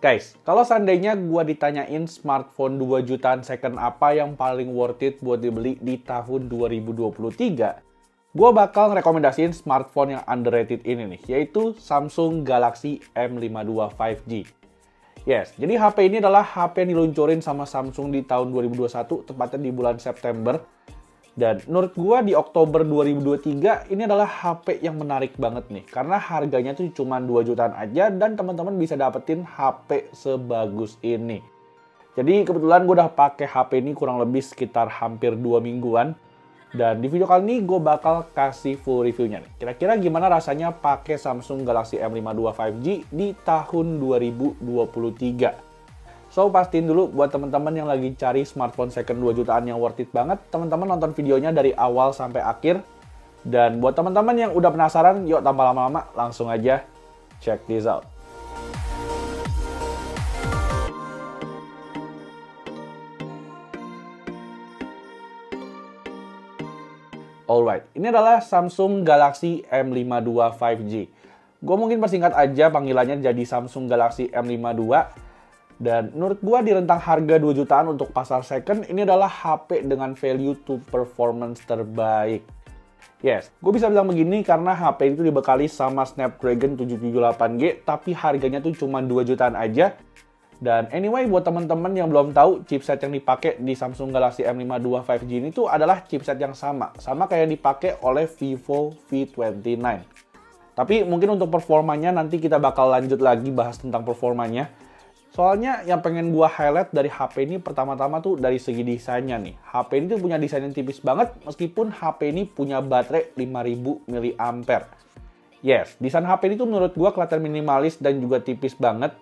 Guys, kalau seandainya gue ditanyain smartphone 2 jutaan second apa yang paling worth it buat dibeli di tahun 2023, gue bakal rekomendasiin smartphone yang underrated ini nih, yaitu Samsung Galaxy M52 5G. Yes, jadi HP ini adalah HP yang diluncurin sama Samsung di tahun 2021, tepatnya di bulan September. Dan menurut gua di Oktober 2023 ini adalah HP yang menarik banget nih. Karena harganya tuh cuma 2 jutaan aja dan teman-teman bisa dapetin HP sebagus ini. Jadi kebetulan gue udah pakai HP ini kurang lebih sekitar hampir 2 mingguan. Dan di video kali ini gue bakal kasih full reviewnya nih. Kira-kira gimana rasanya pakai Samsung Galaxy M52 5G di tahun 2023. So, pastiin dulu buat teman-teman yang lagi cari smartphone second 2 jutaan yang worth it banget, teman-teman nonton videonya dari awal sampai akhir. Dan buat teman-teman yang udah penasaran, yuk tanpa lama-lama, langsung aja check this out. Alright, ini adalah Samsung Galaxy M52 5G. Gue mungkin persingkat aja panggilannya jadi Samsung Galaxy M52. Dan menurut gua di rentang harga 2 jutaan untuk pasar second, ini adalah HP dengan value to performance terbaik. Yes, gue bisa bilang begini karena HP itu dibekali sama Snapdragon 778G, tapi harganya tuh cuma 2 jutaan aja. Dan anyway, buat teman-teman yang belum tahu, chipset yang dipakai di Samsung Galaxy M52 5G ini tuh adalah chipset yang sama kayak yang dipakai oleh Vivo V29. Tapi mungkin untuk performanya nanti kita bakal lanjut lagi bahas tentang performanya. Soalnya yang pengen gua highlight dari HP ini pertama-tama tuh dari segi desainnya nih. HP ini tuh punya desain yang tipis banget meskipun HP ini punya baterai 5000 mAh. Yes, desain HP ini tuh menurut gua kelihatan minimalis dan juga tipis banget.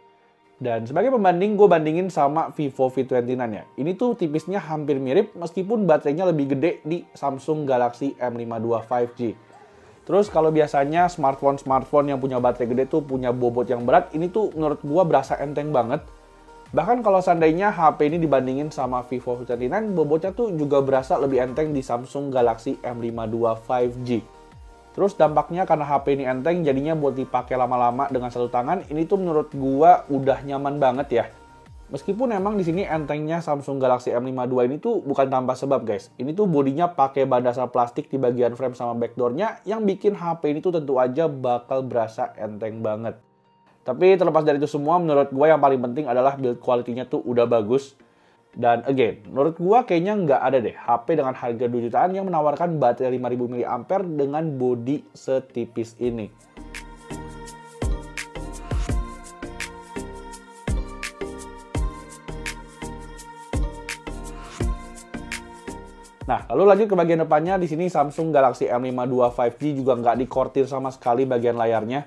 Dan sebagai pembanding, gue bandingin sama Vivo V29 ya. Ini tuh tipisnya hampir mirip meskipun baterainya lebih gede di Samsung Galaxy M52 5G. Terus kalau biasanya smartphone yang punya baterai gede tuh punya bobot yang berat, ini tuh menurut gua berasa enteng banget. Bahkan kalau seandainya HP ini dibandingin sama Vivo V29, bobotnya tuh juga berasa lebih enteng di Samsung Galaxy M52 5G. Terus dampaknya karena HP ini enteng, jadinya buat dipakai lama-lama dengan satu tangan, ini tuh menurut gua udah nyaman banget ya. Meskipun emang di sini entengnya Samsung Galaxy M52 ini tuh bukan tanpa sebab guys. Ini tuh bodinya pakai bahan dasar plastik di bagian frame sama backdoornya yang bikin HP ini tuh tentu aja bakal berasa enteng banget. Tapi terlepas dari itu semua, menurut gue yang paling penting adalah build quality-nya tuh udah bagus. Dan again, menurut gue kayaknya nggak ada deh HP dengan harga 2 jutaan yang menawarkan baterai 5000 mAh dengan bodi setipis ini. Nah, lalu lanjut ke bagian depannya, di sini Samsung Galaxy M52 5G juga nggak dikortir sama sekali bagian layarnya.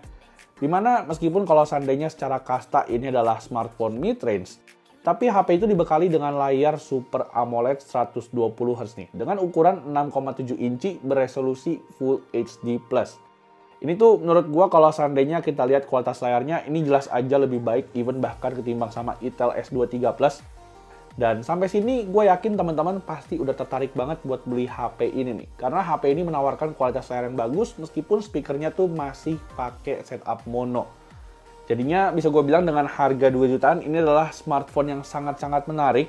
Dimana meskipun kalau seandainya secara kasta ini adalah smartphone mid-range, tapi HP itu dibekali dengan layar Super AMOLED 120Hz nih, dengan ukuran 6,7 inci beresolusi Full HD+. Ini tuh menurut gua kalau seandainya kita lihat kualitas layarnya, ini jelas aja lebih baik, even bahkan ketimbang sama Itel S23 Plus. Dan sampai sini gue yakin teman-teman pasti udah tertarik banget buat beli HP ini nih. Karena HP ini menawarkan kualitas layar yang bagus meskipun speakernya tuh masih pakai setup mono. Jadinya bisa gue bilang dengan harga 2 jutaan ini adalah smartphone yang sangat-sangat menarik.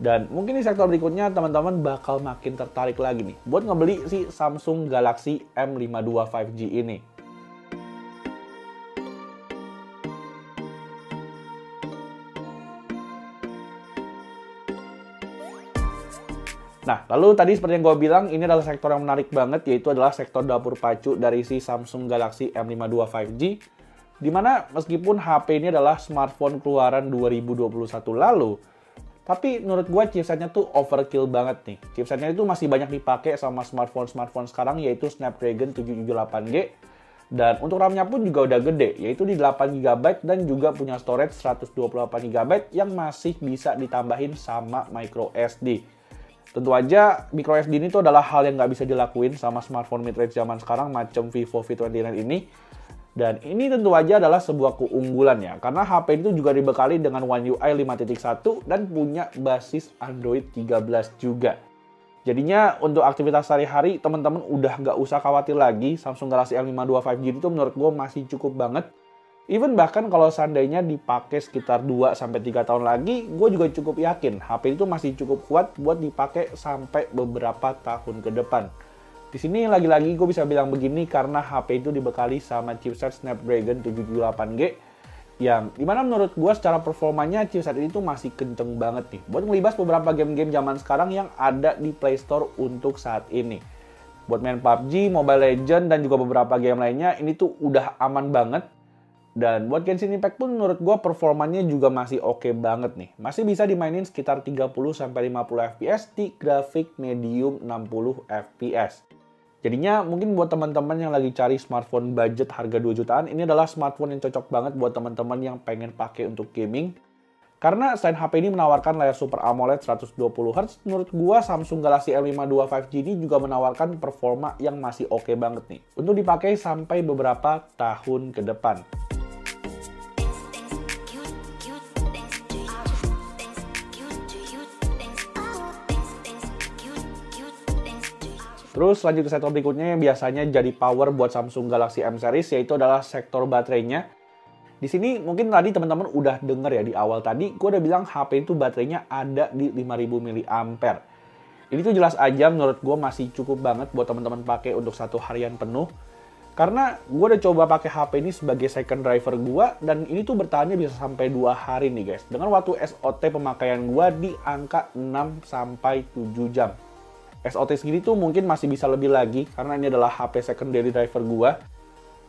Dan mungkin di sektor berikutnya teman-teman bakal makin tertarik lagi nih buat ngebeli si Samsung Galaxy M52 5G ini. Nah, lalu tadi seperti yang gue bilang, ini adalah sektor yang menarik banget, yaitu adalah sektor dapur pacu dari si Samsung Galaxy M52 5G, dimana meskipun HP ini adalah smartphone keluaran 2021 lalu, tapi menurut gue chipsetnya tuh overkill banget nih. Chipsetnya itu masih banyak dipakai sama smartphone sekarang, yaitu Snapdragon 778G, dan untuk RAM-nya pun juga udah gede, yaitu di 8GB dan juga punya storage 128GB yang masih bisa ditambahin sama microSD. Tentu aja microSD ini tuh adalah hal yang nggak bisa dilakuin sama smartphone mid-range zaman sekarang macam Vivo V29 ini. Dan ini tentu aja adalah sebuah keunggulan ya, karena HP itu juga dibekali dengan One UI 5.1 dan punya basis Android 13 juga. Jadinya untuk aktivitas sehari-hari teman-teman udah nggak usah khawatir lagi, Samsung Galaxy M52 5G itu menurut gue masih cukup banget. Even bahkan kalau seandainya dipakai sekitar 2-3 tahun lagi, gue juga cukup yakin HP itu masih cukup kuat buat dipakai sampai beberapa tahun ke depan. Di sini lagi-lagi gue bisa bilang begini karena HP itu dibekali sama chipset Snapdragon 778G yang dimana menurut gue secara performanya chipset ini tuh masih kenceng banget nih buat ngelibas beberapa game-game zaman sekarang yang ada di Play Store untuk saat ini. Buat main PUBG, Mobile Legends, dan juga beberapa game lainnya, ini tuh udah aman banget. Dan buat Genshin Impact pun menurut gue performanya juga masih oke banget nih. Masih bisa dimainin sekitar 30-50 fps di grafik medium 60 fps. Jadinya mungkin buat teman-teman yang lagi cari smartphone budget harga 2 jutaan, ini adalah smartphone yang cocok banget buat teman-teman yang pengen pakai untuk gaming. Karena selain HP ini menawarkan layar Super AMOLED 120Hz, menurut gua Samsung Galaxy M52 5G ini juga menawarkan performa yang masih oke banget nih untuk dipakai sampai beberapa tahun ke depan. Terus lanjut ke sektor berikutnya yang biasanya jadi power buat Samsung Galaxy M series, yaitu adalah sektor baterainya. Di sini mungkin tadi teman-teman udah denger ya di awal tadi, gue udah bilang HP itu baterainya ada di 5000 mAh. Ini tuh jelas aja menurut gue masih cukup banget buat teman-teman pakai untuk 1 harian penuh. Karena gue udah coba pakai HP ini sebagai second driver gue, dan ini tuh bertahannya bisa sampai 2 hari nih guys. Dengan waktu SOT pemakaian gue di angka 6-7 jam. SOT segini tuh mungkin masih bisa lebih lagi karena ini adalah HP secondary driver gua.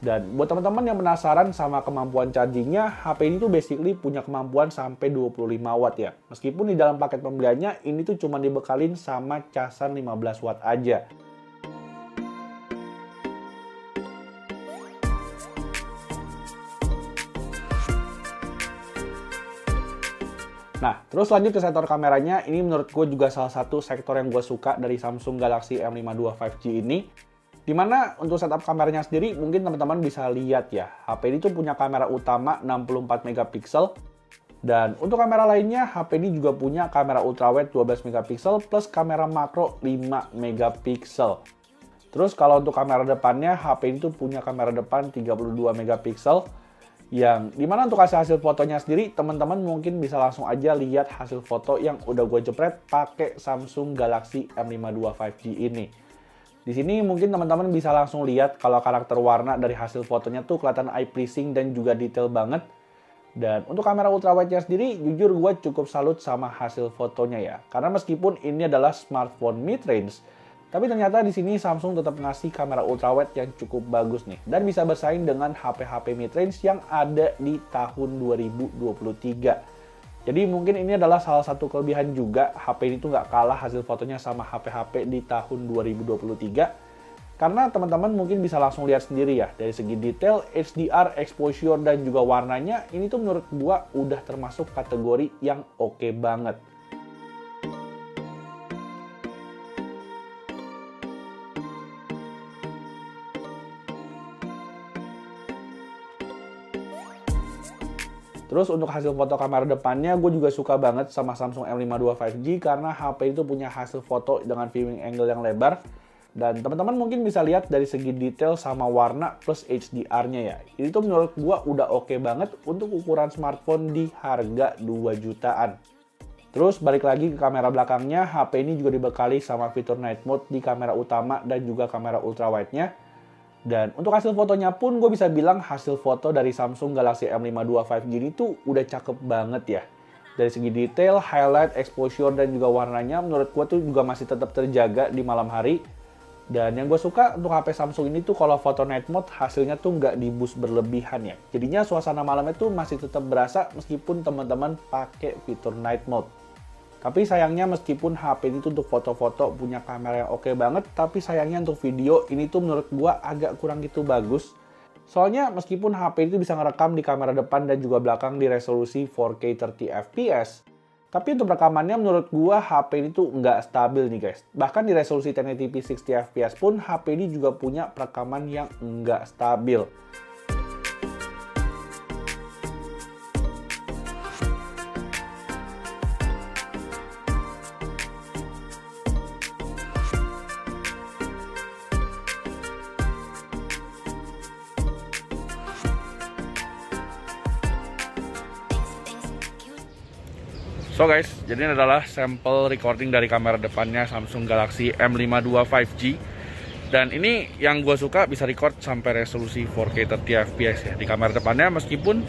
Dan buat teman-teman yang penasaran sama kemampuan chargingnya, HP ini tuh basically punya kemampuan sampai 25 watt ya. Meskipun di dalam paket pembeliannya ini tuh cuma dibekalin sama casan 15 watt aja. Nah, terus lanjut ke sektor kameranya, ini menurut gue juga salah satu sektor yang gue suka dari Samsung Galaxy M52 5G ini. Dimana untuk setup kameranya sendiri, mungkin teman-teman bisa lihat ya, HP ini tuh punya kamera utama 64 megapiksel. Dan untuk kamera lainnya, HP ini juga punya kamera ultrawide 12 megapiksel plus kamera makro 5 megapiksel. Terus kalau untuk kamera depannya, HP ini tuh punya kamera depan 32 megapiksel. Yang dimana untuk hasil fotonya sendiri, teman-teman mungkin bisa langsung aja lihat hasil foto yang udah gue jepret pakai Samsung Galaxy M52 5G ini. Di sini mungkin teman-teman bisa langsung lihat kalau karakter warna dari hasil fotonya tuh kelihatan eye pleasing dan juga detail banget. Dan untuk kamera ultrawide-nya sendiri, jujur gue cukup salut sama hasil fotonya ya. Karena meskipun ini adalah smartphone mid-range, tapi ternyata di sini Samsung tetap ngasih kamera ultrawide yang cukup bagus nih. Dan bisa bersaing dengan HP-HP mid-range yang ada di tahun 2023. Jadi mungkin ini adalah salah satu kelebihan juga, HP ini tuh nggak kalah hasil fotonya sama HP-HP di tahun 2023. Karena teman-teman mungkin bisa langsung lihat sendiri ya, dari segi detail, HDR, exposure, dan juga warnanya, ini tuh menurut gua udah termasuk kategori yang oke banget. Terus untuk hasil foto kamera depannya, gue juga suka banget sama Samsung M52 5G karena HP itu punya hasil foto dengan viewing angle yang lebar. Dan teman-teman mungkin bisa lihat dari segi detail sama warna plus HDR-nya ya. Ini tuh menurut gue udah oke banget untuk ukuran smartphone di harga 2 jutaan. Terus balik lagi ke kamera belakangnya, HP ini juga dibekali sama fitur night mode di kamera utama dan juga kamera ultrawide-nya. Dan untuk hasil fotonya pun gue bisa bilang hasil foto dari Samsung Galaxy M52 5G ini tuh udah cakep banget ya. Dari segi detail, highlight, exposure, dan juga warnanya menurut gue tuh juga masih tetap terjaga di malam hari. Dan yang gue suka untuk HP Samsung ini tuh kalau foto night mode hasilnya tuh nggak di-boost berlebihan ya. Jadinya suasana malamnya tuh masih tetap berasa meskipun teman-teman pakai fitur night mode. Tapi sayangnya meskipun HP ini tuh untuk foto-foto punya kamera yang oke banget, tapi sayangnya untuk video ini tuh menurut gua agak kurang gitu bagus. Soalnya meskipun HP itu bisa ngerekam di kamera depan dan juga belakang di resolusi 4K 30fps, tapi untuk rekamannya menurut gua HP ini tuh nggak stabil nih guys. Bahkan di resolusi 1080p 60fps pun HP ini juga punya perekaman yang nggak stabil. So guys, jadi ini adalah sampel recording dari kamera depannya Samsung Galaxy M52 5G. Dan ini yang gue suka bisa record sampai resolusi 4K 30 fps ya di kamera depannya, meskipun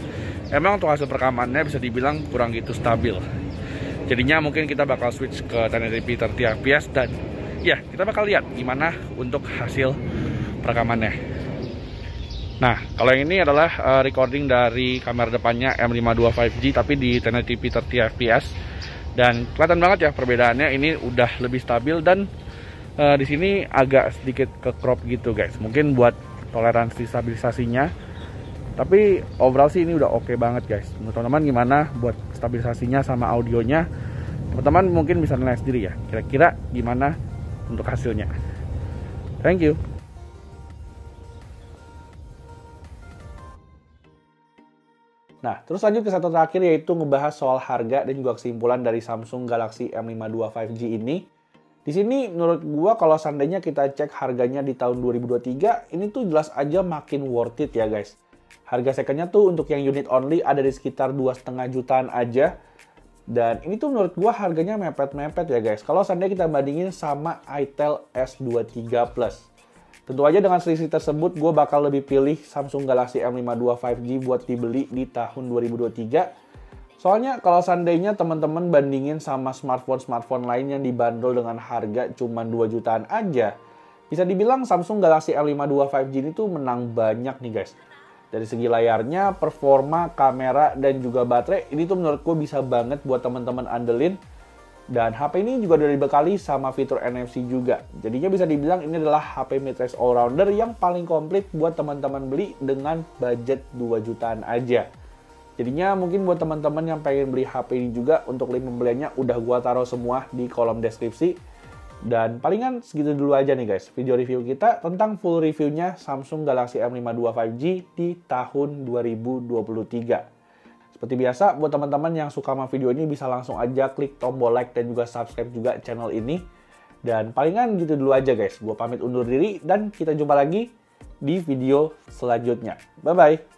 emang untuk hasil perekamannya bisa dibilang kurang gitu stabil. Jadinya mungkin kita bakal switch ke 1080p 30 fps dan ya kita bakal lihat gimana untuk hasil perekamannya. Nah, kalau yang ini adalah recording dari kamera depannya M52 5G tapi di 1080p 30 fps. Dan kelihatan banget ya perbedaannya, ini udah lebih stabil dan di sini agak sedikit ke crop gitu guys. Mungkin buat toleransi stabilisasinya. Tapi overall sih ini udah oke banget guys. Menurut teman-teman gimana buat stabilisasinya sama audionya? Teman-teman mungkin bisa nilai sendiri ya. Kira-kira gimana untuk hasilnya. Thank you. Nah, terus lanjut ke satu terakhir, yaitu ngebahas soal harga dan juga kesimpulan dari Samsung Galaxy M52 5G ini. Di sini menurut gua kalau seandainya kita cek harganya di tahun 2023, ini tuh jelas aja makin worth it ya guys. Harga secondnya tuh untuk yang unit only ada di sekitar 2,5 jutaan aja. Dan ini tuh menurut gua harganya mepet-mepet ya guys. Kalau seandainya kita bandingin sama itel S23 Plus. Tentu aja dengan selisih tersebut, gue bakal lebih pilih Samsung Galaxy M52 5G buat dibeli di tahun 2023. Soalnya kalau seandainya teman-teman bandingin sama smartphone lain yang dibanderol dengan harga cuma 2 jutaan aja, bisa dibilang Samsung Galaxy M52 5G ini tuh menang banyak nih guys. Dari segi layarnya, performa, kamera, dan juga baterai, ini tuh menurut gue bisa banget buat teman-teman andelin. Dan HP ini juga udah dibekali sama fitur NFC juga. Jadinya bisa dibilang ini adalah HP mid-range all-rounder yang paling komplit buat teman-teman beli dengan budget 2 jutaan aja. Jadinya mungkin buat teman-teman yang pengen beli HP ini juga, untuk link pembeliannya udah gua taruh semua di kolom deskripsi. Dan palingan segitu dulu aja nih guys, video review kita tentang full reviewnya Samsung Galaxy M52 5G di tahun 2023. Seperti biasa, buat teman-teman yang suka sama video ini bisa langsung aja klik tombol like dan juga subscribe juga channel ini. Dan palingan gitu dulu aja guys, gue pamit undur diri dan kita jumpa lagi di video selanjutnya. Bye-bye!